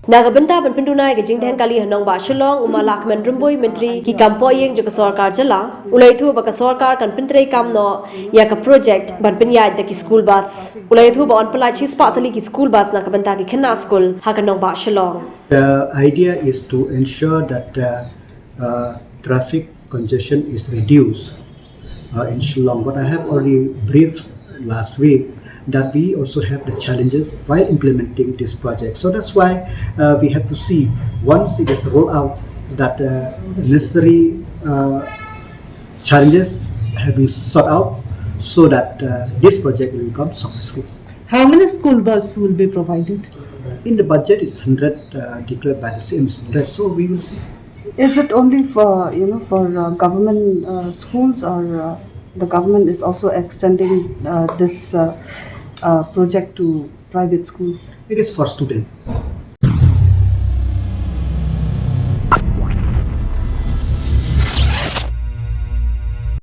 Nagabanta ban pendunai ke jingden kali hanong ba shalong uma lakman rumboi menteri ki kampo yeng jo ka sarkar jala ulai thu ba ka sarkar kan pentrei kam no ya ka project ban penya da ki school bus ulai thu ba on palai chi spatali ki school bus na kabanta ki khenna school ha kanong ba shalong. The idea is to ensure that traffic congestion is reduced in Shillong. But I have already briefed last week that we also have the challenges while implementing this project. So that's why we have to see once it is rolled out that necessary challenges have been sought out so that this project will become successful. How many school buses will be provided? In the budget, it's 100 declared by the same 100. So we will see. Is it only for government schools, or the government is also extending this project to private schools? It is for students.